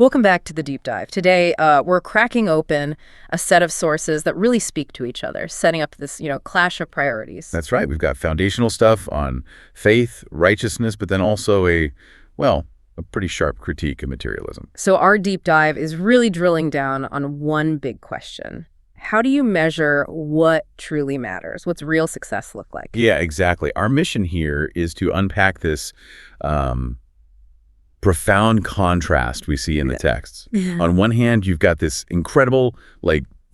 Welcome back to the deep dive. Today, we're cracking open a set of sources that really speak to each other, setting up this, clash of priorities. That's right. We've got foundational stuff on faith, righteousness, but then also a pretty sharp critique of materialism. So our deep dive is really drilling down on one big question. How do you measure what truly matters? What's real success look like? Yeah, exactly. Our mission here is to unpack this profound contrast we see in the texts. On one hand, you've got this incredible,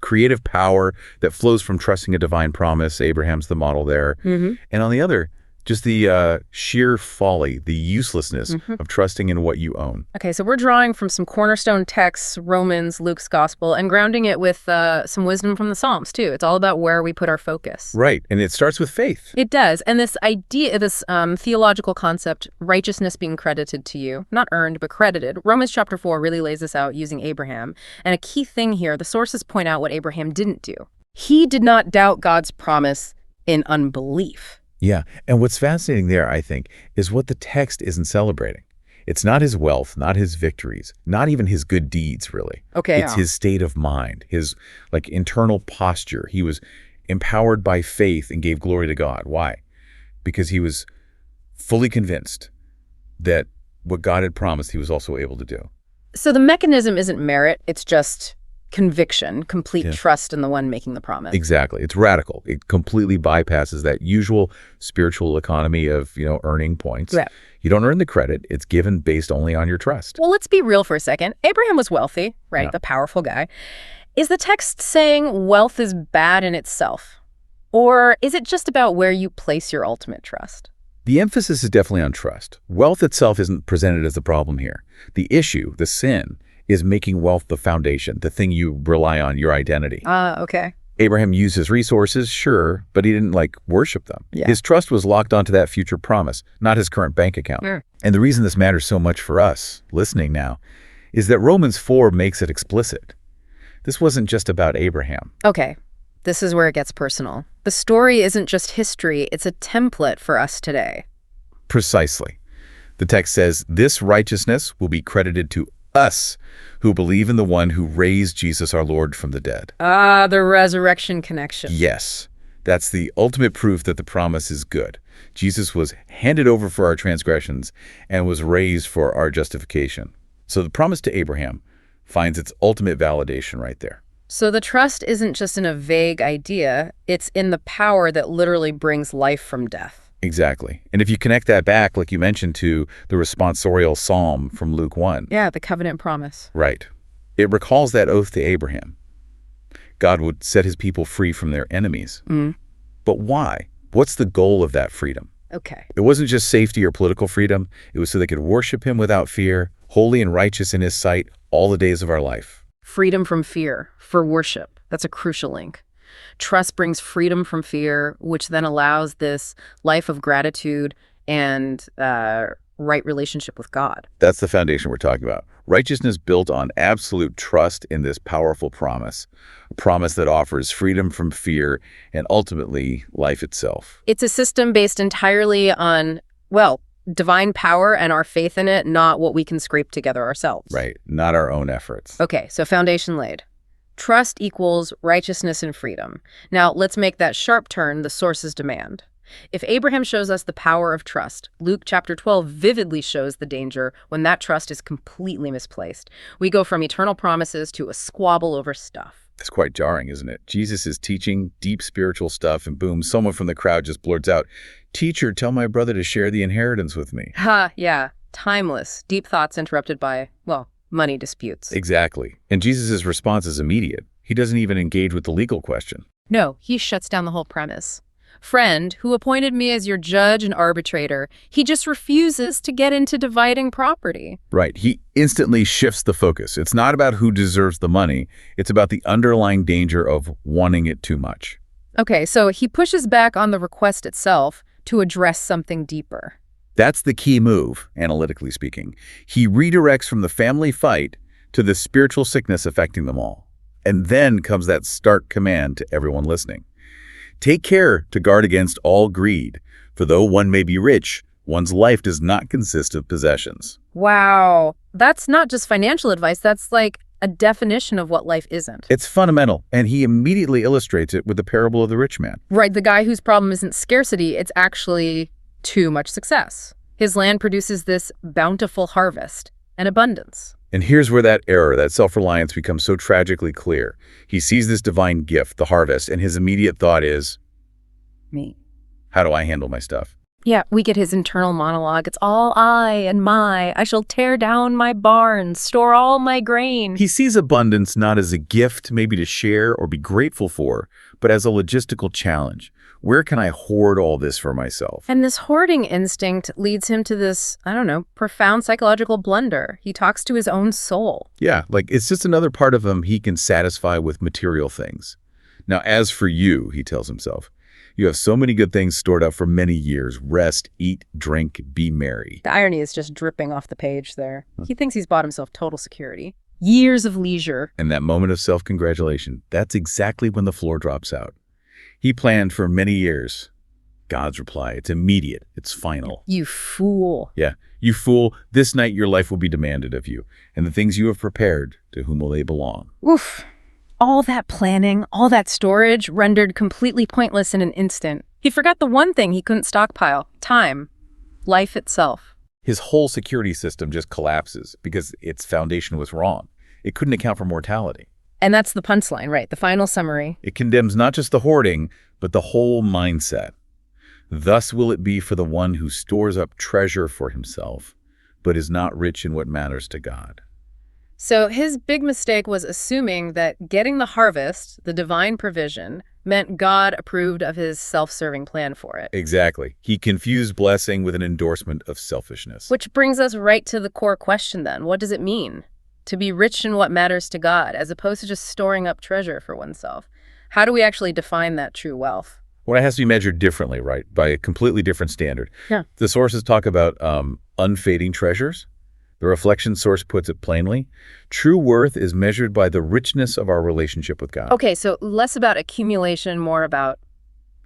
creative power that flows from trusting a divine promise. Abraham's the model there. And on the other, just the sheer folly, the uselessness of trusting in what you own. Okay, so we're drawing from some cornerstone texts, Romans, Luke's gospel, and grounding it with some wisdom from the Psalms, too. It's all about where we put our focus. Right, and it starts with faith. It does, and this idea, this theological concept, righteousness being credited to you, not earned, but credited. Romans chapter 4 really lays this out using Abraham. And a key thing here, the sources point out what Abraham didn't do. He did not doubt God's promise in unbelief. Yeah, and what's fascinating there, I think, is what the text isn't celebrating. It's not his wealth, not his victories, not even his good deeds, really. Okay. It's his state of mind, his internal posture. He was empowered by faith and gave glory to God. Why? Because he was fully convinced that what God had promised he was also able to do. So the mechanism isn't merit, it's just conviction, complete trust in the one making the promise. Exactly. It's radical. It completely bypasses that usual spiritual economy of, earning points. Yeah. You don't earn the credit. It's given based only on your trust. Well, let's be real for a second. Abraham was wealthy, right? Yeah. The powerful guy. Is the text saying wealth is bad in itself? Or is it just about where you place your ultimate trust? The emphasis is definitely on trust. Wealth itself isn't presented as the problem here. The issue, the sin, is making wealth the foundation, the thing you rely on, your identity. Okay. Abraham used his resources, sure, but he didn't worship them. Yeah. His trust was locked onto that future promise, not his current bank account. And the reason this matters so much for us, listening now, is that Romans 4 makes it explicit. This wasn't just about Abraham. Okay. This is where it gets personal. The story isn't just history, it's a template for us today. Precisely. The text says, this righteousness will be credited to us who believe in the one who raised Jesus our Lord from the dead. The resurrection connection. Yes, that's the ultimate proof that the promise is good. Jesus was handed over for our transgressions and was raised for our justification. So the promise to Abraham finds its ultimate validation right there. So the trust isn't just in a vague idea, it's in the power that literally brings life from death. Exactly. And if you connect that back, like you mentioned, to the responsorial psalm from Luke 1. Yeah, the covenant promise. Right. It recalls that oath to Abraham. God would set his people free from their enemies. But why? What's the goal of that freedom? Okay. It wasn't just safety or political freedom. It was so they could worship him without fear, holy and righteous in his sight, all the days of our life. Freedom from fear for worship. That's a crucial link. Trust brings freedom from fear, which then allows this life of gratitude and right relationship with God. That's the foundation we're talking about. Righteousness built on absolute trust in this powerful promise, a promise that offers freedom from fear and ultimately life itself. It's a system based entirely on, divine power and our faith in it, not what we can scrape together ourselves. Right, not our own efforts. Okay, so foundation laid. Trust equals righteousness and freedom. Now, let's make that sharp turn the sources demand. If Abraham shows us the power of trust, Luke chapter 12 vividly shows the danger when that trust is completely misplaced. We go from eternal promises to a squabble over stuff. It's quite jarring, isn't it? Jesus is teaching deep spiritual stuff, and boom, someone from the crowd just blurts out, "Teacher, tell my brother to share the inheritance with me." Yeah. Timeless. Deep thoughts interrupted by, money disputes. Exactly. And Jesus' response is immediate. He doesn't even engage with the legal question. No, he shuts down the whole premise. Friend, who appointed me as your judge and arbitrator, he just refuses to get into dividing property. Right. He instantly shifts the focus. It's not about who deserves the money. It's about the underlying danger of wanting it too much. Okay, so he pushes back on the request itself to address something deeper. That's the key move, analytically speaking. He redirects from the family fight to the spiritual sickness affecting them all. And then comes that stark command to everyone listening. Take care to guard against all greed, for though one may be rich, one's life does not consist of possessions. Wow, That's not just financial advice, that's like a definition of what life isn't. It's fundamental, and he immediately illustrates it with the parable of the rich man. Right, the guy whose problem isn't scarcity, it's actually too much success. His land produces this bountiful harvest and abundance. And here's where that error, that self-reliance becomes so tragically clear. He sees this divine gift, the harvest, and his immediate thought is, Me. how do I handle my stuff? Yeah, we get his internal monologue. It's all I and my. I shall tear down my barns, store all my grain. He sees abundance not as a gift maybe to share or be grateful for, but as a logistical challenge. Where can I hoard all this for myself? And this hoarding instinct leads him to this, profound psychological blunder. He talks to his own soul. Yeah, like it's just another part of him he can satisfy with material things. Now, as for you, he tells himself, you have so many good things stored up for many years. Rest, eat, drink, be merry. The irony is just dripping off the page there. He thinks he's bought himself total security. Years of leisure. And that moment of self-congratulation, that's exactly when the floor drops out. He planned for many years. God's reply, it's immediate, it's final. You fool. Yeah, you fool, this night your life will be demanded of you, and the things you have prepared, to whom will they belong? Oof. All that planning, all that storage, rendered completely pointless in an instant. He forgot the one thing he couldn't stockpile: time. Life itself. His whole security system just collapses because its foundation was wrong. It couldn't account for mortality. And that's the punchline, right? The final summary. It condemns not just the hoarding, but the whole mindset. Thus will it be for the one who stores up treasure for himself, but is not rich in what matters to God. So his big mistake was assuming that getting the harvest, the divine provision, meant God approved of his self-serving plan for it. Exactly. He confused blessing with an endorsement of selfishness. Which brings us right to the core question then. What does it mean to be rich in what matters to God, as opposed to just storing up treasure for oneself? How do we actually define that true wealth? Well, it has to be measured differently, right? By a completely different standard. Yeah. The sources talk about unfading treasures. The reflection source puts it plainly. True worth is measured by the richness of our relationship with God. Okay, so less about accumulation, more about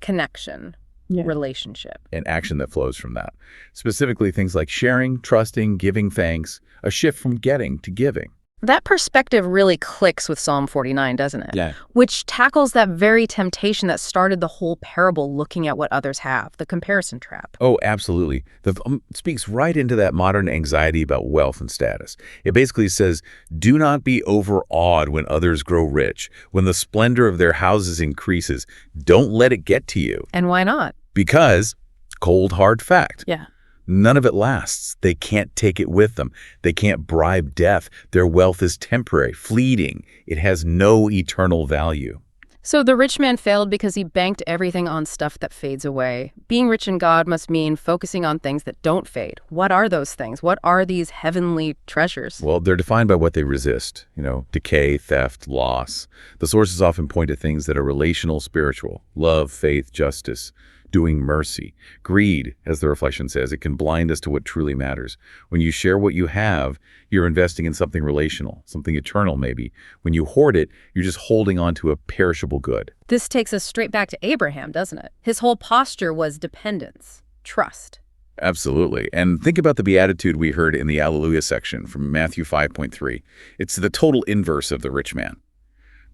connection, relationship. And action that flows from that. Specifically, things like sharing, trusting, giving thanks, a shift from getting to giving. That perspective really clicks with Psalm 49, doesn't it? Yeah. Which tackles that very temptation that started the whole parable, looking at what others have, the comparison trap. Oh, absolutely. It speaks right into that modern anxiety about wealth and status. It basically says, do not be overawed when others grow rich, when the splendor of their houses increases. Don't let it get to you. And why not? Because, cold, hard fact. Yeah. None of it lasts. They can't take it with them. They can't bribe death. Their wealth is temporary, fleeting. It has no eternal value. So the rich man failed because he banked everything on stuff that fades away. Being rich in God must mean focusing on things that don't fade. What are those things? What are these heavenly treasures? Well, they're defined by what they resist. Decay, theft, loss. The sources often point to things that are relational, spiritual. Love, faith, justice, doing mercy. Greed, as the reflection says, it can blind us to what truly matters. When you share what you have, you're investing in something relational, something eternal maybe. When you hoard it, you're just holding on to a perishable good. This takes us straight back to Abraham, doesn't it? His whole posture was dependence, trust. Absolutely. And think about the beatitude we heard in the Alleluia section from Matthew 5.3. It's the total inverse of the rich man.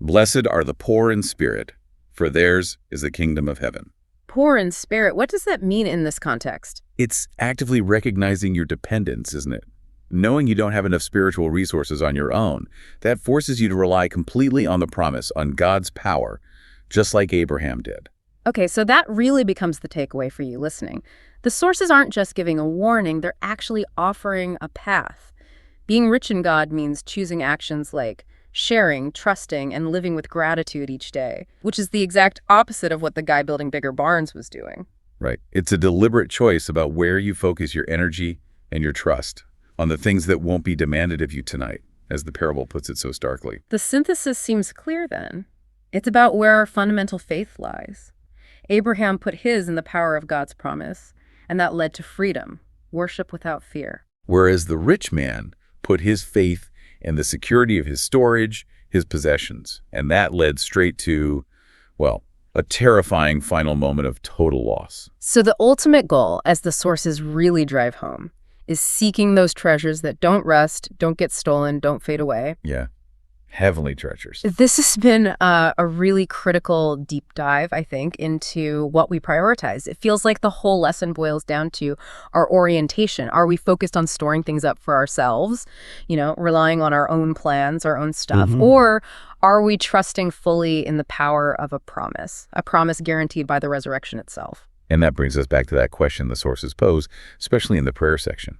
Blessed are the poor in spirit, for theirs is the kingdom of heaven. Poor in spirit, what does that mean in this context? It's actively recognizing your dependence, isn't it? Knowing you don't have enough spiritual resources on your own, that forces you to rely completely on the promise, on God's power, just like Abraham did. Okay, so that really becomes the takeaway for you listening. The sources aren't just giving a warning, they're actually offering a path. Being rich in God means choosing actions like sharing, trusting, and living with gratitude each day, which is the exact opposite of what the guy building bigger barns was doing. Right. It's a deliberate choice about where you focus your energy and your trust, on the things that won't be demanded of you tonight, as the parable puts it so starkly. The synthesis seems clear then. It's about where our fundamental faith lies. Abraham put his in the power of God's promise, and that led to freedom, worship without fear. Whereas the rich man put his faith in the security of his storage, his possessions, and that led straight to, well, a terrifying final moment of total loss. So the ultimate goal, as the sources really drive home, is seeking those treasures that don't rust, don't get stolen, don't fade away. Yeah. Heavenly treasures. This has been a really critical deep dive, I think, into what we prioritize. It feels like the whole lesson boils down to our orientation. Are we focused on storing things up for ourselves, relying on our own plans, our own stuff? Or are we trusting fully in the power of a promise guaranteed by the resurrection itself? And that brings us back to that question the sources pose, especially in the prayer section.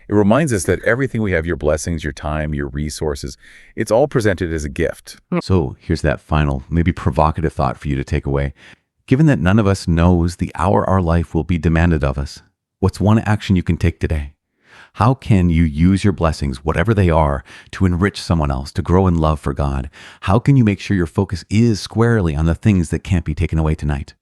It reminds us that everything we have, your blessings, your time, your resources, it's all presented as a gift. So here's that final, maybe provocative thought for you to take away. Given that none of us knows the hour our life will be demanded of us, what's one action you can take today? How can you use your blessings, whatever they are, to enrich someone else, to grow in love for God? How can you make sure your focus is squarely on the things that can't be taken away tonight?